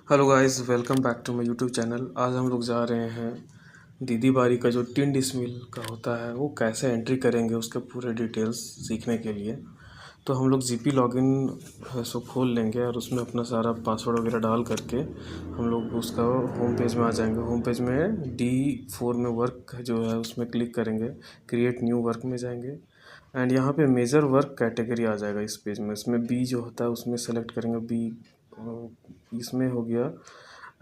Hello guys, welcome back to my YouTube channel. आज हम लोग जा रहे हैं दीदी बारी का जो 3 डिसमिल का होता है वो कैसे एंट्री करेंगे उसके पूरे डिटेल्स सीखने के लिए। तो हम लोग जीपी लॉगिन है सो खोल लेंगे और उसमें अपना सारा पासवर्ड वगैरह डाल करके हम लोग उसका होम पेज में आ जाएंगे। होम पेज में D4 में वर्क जो है उसमें क्लिक करेंगे, क्रिएट न्यू वर्क में जाएंगे एंड यहाँ पे मेजर वर्क कैटेगरी आ जाएगा इस पेज में। इसमें बी जो होता है उसमें सेलेक्ट करेंगे, बी इसमें हो गया।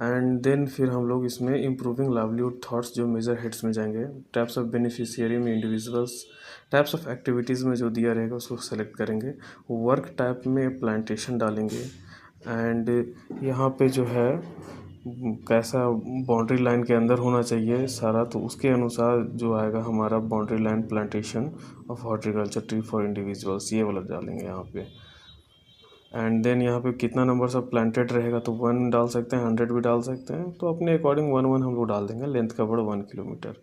एंड देन फिर हम लोग इसमें इम्प्रूविंग लाइवलीहुड थॉट्स जो मेजर हेड्स में जाएंगे। टाइप्स ऑफ बेनिफिशियरी में इंडिविजुअल्स, टाइप्स ऑफ एक्टिविटीज़ में जो दिया रहेगा उसको सेलेक्ट करेंगे। वर्क टाइप में प्लांटेशन डालेंगे एंड यहाँ पे जो है कैसा बाउंड्री लाइन के अंदर होना चाहिए सारा, तो उसके अनुसार जो आएगा हमारा boundary line plantation of horticulture tree for individuals, ये वाला डालेंगे यहाँ पे। एंड देन यहाँ पे कितना नंबर सब प्लांटेड रहेगा तो 1 डाल सकते हैं, 100 भी डाल सकते हैं, तो अपने अकॉर्डिंग 1 हम लोग डाल देंगे। Length cover 1 kilometre.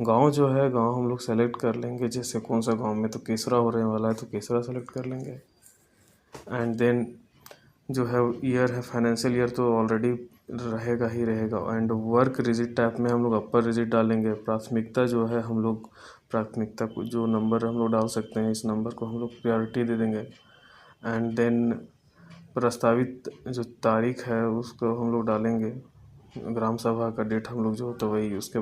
गांव जो है गांव हम लोग सेलेक्ट कर लेंगे, जैसे कौन सा गांव में तो केसरा हो रहे वाला है तो केसरा सेलेक्ट कर लेंगे। एंड देन जो है ईयर है फाइनेंशियल ईयर तो ऑलरेडी रहेगा ही रहेगा। एंड वर्क रिजिट टाइप में हम लोग अपर रिजिट डालेंगे। प्राथमिकता जो है हम लोग प्राथमिकता को जो नंबर हम लोग डाल सकते हैं, इस नंबर को हम लोग प्रायोरिटी दे देंगे। एंड देन प्रस्तावित जो तारीख है उसको हम लोग डालेंगे, ग्राम सभा का डेट हम लोग जो होता है वही। उसके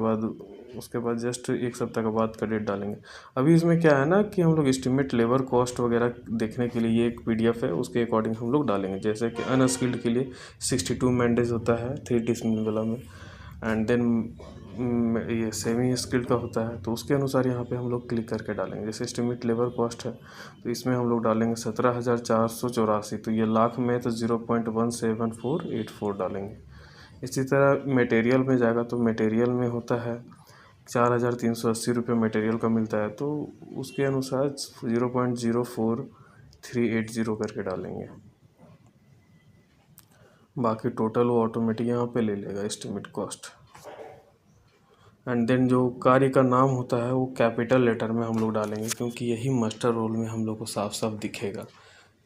बाद जस्ट 1 सप्ताह के बाद का डेट डालेंगे। अभी इसमें क्या है ना कि हम लोग एस्टिमेट लेबर कॉस्ट वगैरह देखने के लिए ये एक PDF है, उसके अकॉर्डिंग हम लोग डालेंगे। जैसे कि अनस्किल्ड के लिए 62 मैंडेज होता है 3 डिसमिल वाला में। एंड देन ये सेमी स्किल्ड का होता है तो उसके अनुसार यहाँ पे हम लोग क्लिक करके डालेंगे। जैसे एस्टिमेट लेबर कॉस्ट है तो इसमें हम लोग डालेंगे 17,484, तो ये लाख में तो 0.17484 डालेंगे। इसी तरह मटेरियल में जाएगा तो मटेरियल में होता है 4,380 रुपये मटेरियल का मिलता है, तो उसके अनुसार 0.04380 करके डालेंगे। बाकी टोटल वो ऑटोमेटिक यहाँ पे ले लेगा एस्टिमेट कॉस्ट। एंड देन जो कार्य का नाम होता है वो कैपिटल लेटर में हम लोग डालेंगे, क्योंकि यही मास्टर रोल में हम लोग को साफ साफ दिखेगा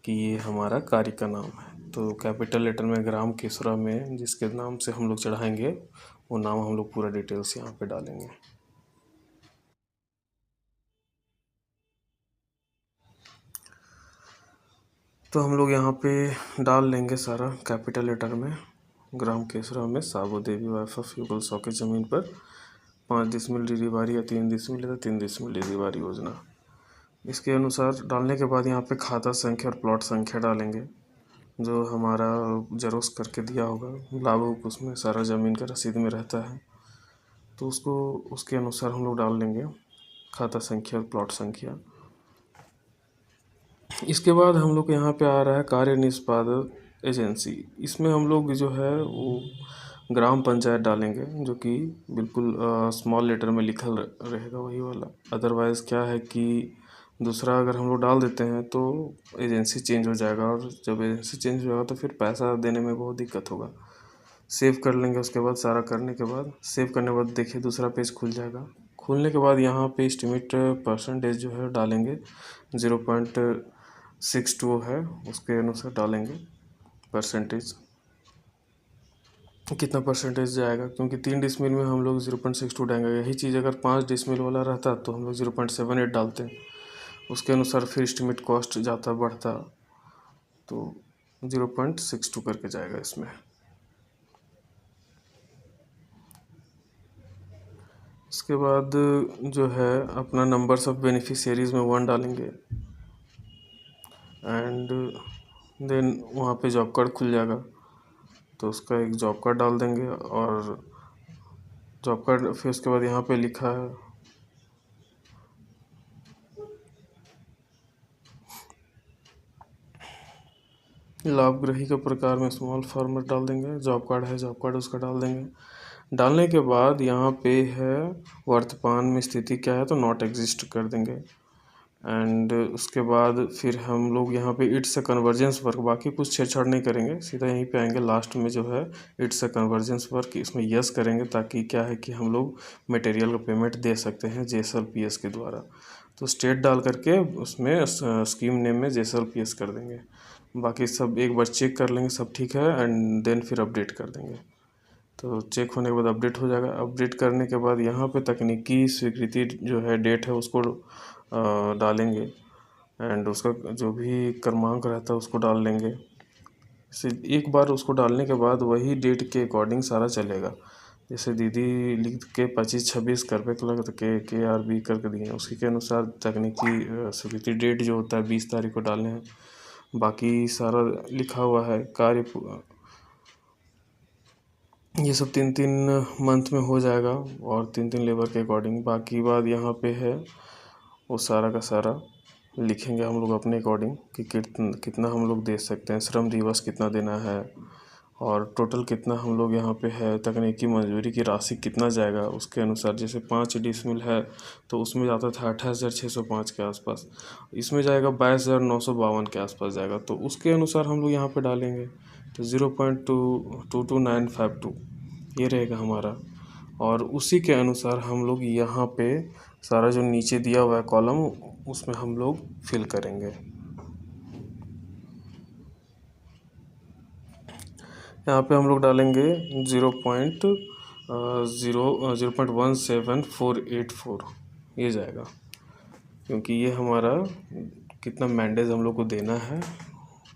कि ये हमारा कार्य का नाम है। तो कैपिटल लेटर में ग्राम केसरा में जिसके नाम से हम लोग चढ़ाएंगे वो नाम हम लोग पूरा डिटेल्स यहाँ पे डालेंगे। तो हम लोग यहाँ पे डाल लेंगे सारा कैपिटल लेटर में। ग्राम केसरा में साबू देवी वाइफ ऑफ युगल 100 की ज़मीन पर 5 डिसमिल डीडी वारी या 3 डिसमिल या 3 डिसमिल डीडी वारी योजना। इसके अनुसार डालने के बाद यहाँ पे खाता संख्या और प्लॉट संख्या डालेंगे जो हमारा जेरोक्स करके दिया होगा। लाभुक उसमें सारा ज़मीन का रसीद में रहता है तो उसको उसके अनुसार हम लोग डाल लेंगे खाता संख्या और प्लॉट संख्या। इसके बाद हम लोग यहाँ पे आ रहा है कार्य निष्पादक एजेंसी। इसमें हम लोग जो है वो ग्राम पंचायत डालेंगे, जो कि बिल्कुल स्मॉल लेटर में लिखल रहेगा वही वाला। अदरवाइज़ क्या है कि दूसरा अगर हम लोग डाल देते हैं तो एजेंसी चेंज हो जाएगा, और जब एजेंसी चेंज हो जाएगा तो फिर पैसा देने में बहुत दिक्कत होगा। सेव कर लेंगे। उसके बाद सारा करने के बाद सेव करने के बाद देखिए दूसरा पेज खुल जाएगा। खुलने के बाद यहाँ पे एस्टिमेट परसेंटेज जो है डालेंगे 0.62 है, उसके अनुसार डालेंगे परसेंटेज कितना परसेंटेज जाएगा, क्योंकि 3 डिसमिल में हम लोग 0.62 डालेंगे। यही चीज़ अगर 5 डिसमिल वाला रहता तो हम लोग 0.78 डालते हैं। उसके अनुसार फिर एस्टिमेट कॉस्ट जाता बढ़ता तो 0.62 करके जाएगा इसमें। इसके बाद जो है अपना नंबर्स ऑफ बेनिफिशियरीज़ में 1 डालेंगे एंड देन वहाँ पे जॉब कार्ड खुल जाएगा तो उसका एक जॉब कार्ड डाल देंगे। और जॉब कार्ड फिर उसके बाद यहाँ पे लिखा है लाभग्राही के प्रकार में स्मॉल फार्मर डाल देंगे। जॉब कार्ड है, जॉब कार्ड उसका डाल देंगे। डालने के बाद यहाँ पे है वर्तमान में स्थिति क्या है तो नॉट एग्जिस्ट कर देंगे। एंड उसके बाद फिर हम लोग यहाँ पे इट्स अ कन्वर्जेंस वर्क, बाकी कुछ छेड़छाड़ नहीं करेंगे, सीधा यहीं पे आएंगे लास्ट में जो है इट्स अ कन्वर्जेंस वर्क, इसमें यस करेंगे ताकि क्या है कि हम लोग मटेरियल का पेमेंट दे सकते हैं JSLPS के द्वारा। तो स्टेट डाल करके उसमें स्कीम नेम में JSLPS कर देंगे। बाकी सब एक बार चेक कर लेंगे सब ठीक है, एंड देन फिर अपडेट कर देंगे। तो चेक होने के बाद अपडेट हो जाएगा। अपडेट करने के बाद यहाँ पे तकनीकी स्वीकृति जो है डेट है उसको डालेंगे, एंड उसका जो भी क्रमांक रहता है उसको डाल लेंगे। से एक बार उसको डालने के बाद वही डेट के अकॉर्डिंग सारा चलेगा। जैसे दीदी लिख के 25-26 करवे लग के आर बी करके दिए हैं, उसी के अनुसार तकनीकी स्वीकृति डेट जो होता है 20 तारीख को डालने हैं। बाकी सारा लिखा हुआ है कार्य ये सब 3-3 मंथ में हो जाएगा, और 3-3 लेबर के अकॉर्डिंग। बाकी बात यहाँ पे है वो सारा का सारा लिखेंगे हम लोग अपने अकॉर्डिंग कि कितना हम लोग दे सकते हैं, श्रम दिवस कितना देना है, और टोटल कितना हम लोग यहाँ पे है, तकनीकी मजदूरी की राशि कितना जाएगा उसके अनुसार। जैसे 5 डिसमिल है तो उसमें जाता था 28,605 के आसपास, इसमें जाएगा 22,952 के आसपास जाएगा, तो उसके अनुसार हम लोग यहाँ पे डालेंगे। तो 0.222952 ये रहेगा हमारा, और उसी के अनुसार हम लोग यहाँ पे सारा जो नीचे दिया हुआ है कॉलम उसमें हम लोग फिल करेंगे। यहाँ पे हम लोग डालेंगे 0.17484 ये जाएगा, क्योंकि ये हमारा कितना मैंडेज हम लोग को देना है,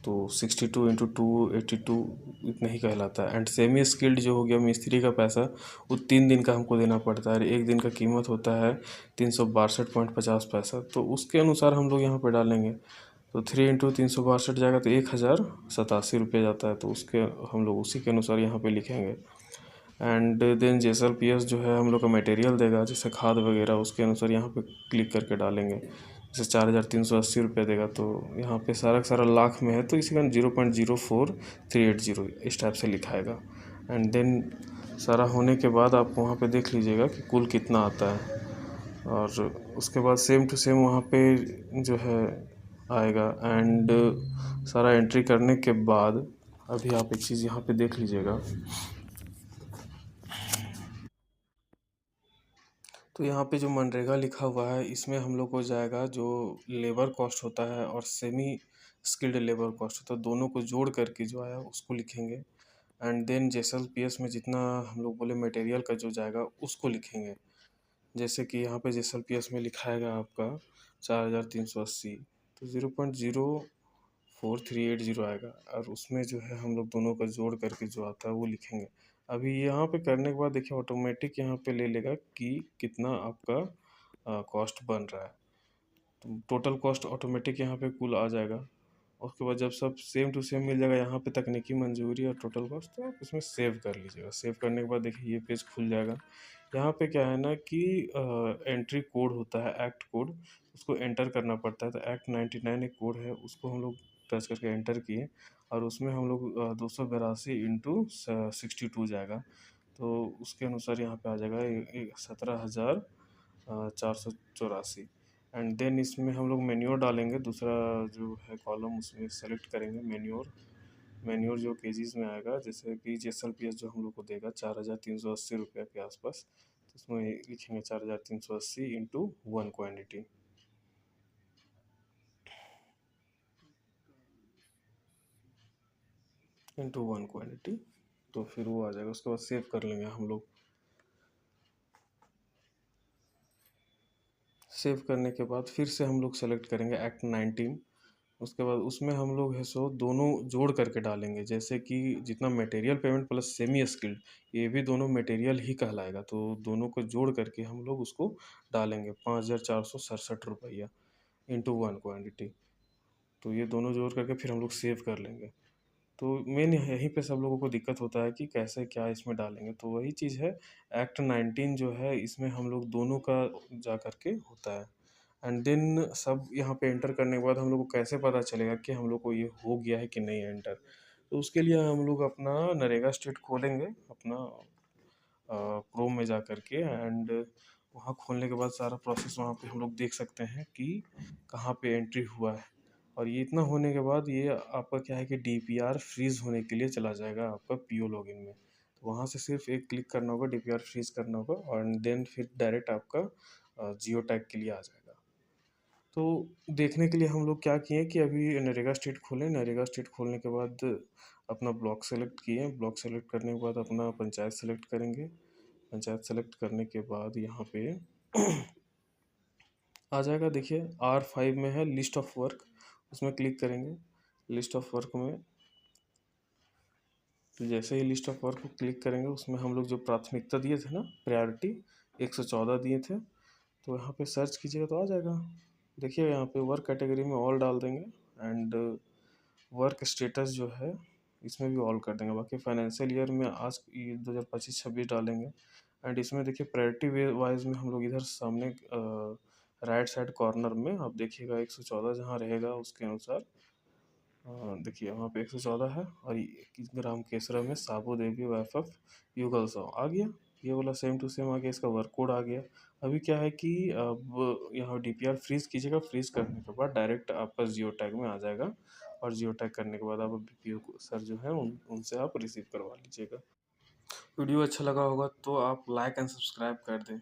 तो 62 × 2 82 इतना ही कहलाता है। एंड सेमी स्किल्ड जो हो गया मिस्त्री का पैसा, वो 3 दिन का हमको देना पड़ता है, एक दिन का कीमत होता है 362.50 पैसा, तो उसके अनुसार हम लोग यहाँ पे डालेंगे। तो 3 × 362 जाएगा तो 1,087 रुपये जाता है, तो उसके हम लोग उसी के अनुसार यहाँ पे लिखेंगे। एंड देन JSLPS जो है हम लोग का मटेरियल देगा, जैसे खाद वगैरह, उसके अनुसार यहाँ पे क्लिक करके डालेंगे। जैसे 4,380 रुपये देगा, तो यहाँ पे सारा का सारा लाख में है, तो इसी का 0.04380 इस टाइप से लिखाएगा। एंड देन सारा होने के बाद आप वहाँ पे देख लीजिएगा कि कुल कितना आता है, और उसके बाद सेम टू सेम वहाँ पे जो है आएगा। एंड सारा एंट्री करने के बाद अभी आप एक चीज़ यहाँ पे देख लीजिएगा, तो यहाँ पे जो मनरेगा लिखा हुआ है इसमें हम लोग को जाएगा जो लेबर कॉस्ट होता है और सेमी स्किल्ड लेबर कॉस्ट होता है, दोनों को जोड़ करके जो आया उसको लिखेंगे। एंड देन JSLPS में जितना हम लोग बोले मटेरियल का जो जाएगा उसको लिखेंगे। जैसे कि यहाँ पे JSLPS में लिखाएगा आपका 4,380, तो 0.04380 आएगा, और उसमें जो है हम लोग दोनों का जोड़ करके जो आता है वो लिखेंगे। अभी यहाँ पे करने के बाद देखिए ऑटोमेटिक यहाँ पे ले लेगा कि कितना आपका कॉस्ट बन रहा है, तो टोटल कॉस्ट ऑटोमेटिक यहाँ पे कुल आ जाएगा। उसके बाद जब सब सेम टू सेम मिल जाएगा यहाँ पे तकनीकी मंजूरी और टोटल कॉस्ट, तो आप उसमें सेव कर लीजिएगा। सेव करने के बाद देखिए ये पेज खुल जाएगा। यहाँ पे क्या है ना कि एंट्री कोड होता है, एक्ट कोड, उसको एंटर करना पड़ता है। तो एक्ट 99 एक कोड है, उसको हम लोग टच करके एंटर किए, और उसमें हम लोग 282 × 62 जाएगा, तो उसके अनुसार यहाँ पे आ जाएगा 17,484। एंड देन इसमें हम लोग मेन्योर डालेंगे, दूसरा जो है कॉलम उसमें सेलेक्ट करेंगे मेन्योर। मेन्योर जो केजीज में आएगा, जैसे कि JSLPS जो हम लोग को देगा 4,380 रुपये के आसपास, तो उसमें लिखेंगे 4,380 इंटू 1 क्वान्टिटी, तो फिर वो आ जाएगा। उसके बाद सेव कर लेंगे हम लोग। सेव करने के बाद फिर से हम लोग सेलेक्ट करेंगे एक्ट 19। उसके बाद उसमें हम लोग है सो दोनों जोड़ करके डालेंगे, जैसे कि जितना material payment plus semi skilled, ये भी दोनों मटेरियल ही कहलाएगा, तो दोनों को जोड़ करके हम लोग उसको डालेंगे 5,467 रुपया इंटू 1 क्वान्टिटी। तो ये दोनों जोड़ करके फिर हम लोग सेव कर लेंगे। तो मेन यहीं पे सब लोगों को दिक्कत होता है कि कैसे क्या इसमें डालेंगे, तो वही चीज़ है। एक्ट 19 जो है इसमें हम लोग दोनों का जा करके होता है। एंड देन सब यहाँ पे एंटर करने के बाद हम लोग को कैसे पता चलेगा कि हम लोग को ये हो गया है कि नहीं एंटर, तो उसके लिए हम लोग अपना नरेगा स्टेट खोलेंगे अपना क्रोम में जा करके, एंड वहाँ खोलने के बाद सारा प्रोसेस वहाँ पे हम लोग देख सकते हैं कि कहाँ पे एंट्री हुआ है। और ये इतना होने के बाद ये आपका क्या है कि DPR फ्रीज़ होने के लिए चला जाएगा आपका PO लॉगिन में, तो वहाँ से सिर्फ एक क्लिक करना होगा, DPR फ्रीज़ करना होगा, और देन फिर डायरेक्ट आपका जियो टैग के लिए आ जाएगा। तो देखने के लिए हम लोग क्या किए कि अभी नरेगा स्टेट खोलें, नरेगा स्टेट खोलने के बाद अपना ब्लॉक सेलेक्ट किए, ब्लॉक सेलेक्ट करने के बाद अपना पंचायत सेलेक्ट करेंगे। पंचायत सेलेक्ट करने के बाद यहाँ पे आ जाएगा, देखिए R5 में है लिस्ट ऑफ वर्क, उसमें क्लिक करेंगे। लिस्ट ऑफ वर्क में तो जैसे ही लिस्ट ऑफ वर्क को क्लिक करेंगे उसमें हम लोग जो प्राथमिकता दिए थे ना, प्रायोरिटी 114 दिए थे, तो यहाँ पे सर्च कीजिएगा तो आ जाएगा। देखिए यहाँ पे वर्क कैटेगरी में ऑल डाल देंगे एंड वर्क स्टेटस जो है इसमें भी ऑल कर देंगे। बाकी फाइनेंशियल ईयर में आज 2025-26 डालेंगे। एंड इसमें देखिए प्रायोरिटी वाइज में हम लोग इधर सामने राइट साइड कॉर्नर में आप देखिएगा 114 जहाँ रहेगा उसके अनुसार देखिए वहाँ पे 114 है। और ग्राम केसरा में साबू देवी वाइफ ऑफ युगल साव आ गया, ये वाला सेम टू सेम आ गया, इसका वर्क कोड आ गया। अभी क्या है कि अब यहाँ DPR फ्रीज कीजिएगा, फ्रीज करने के बाद डायरेक्ट आपका जियो टैग में आ जाएगा, और जियो टैग करने के बाद आप BPO सर जो है उनसे आप रिसीव करवा लीजिएगा। वीडियो अच्छा लगा होगा तो आप लाइक एंड सब्सक्राइब कर दें।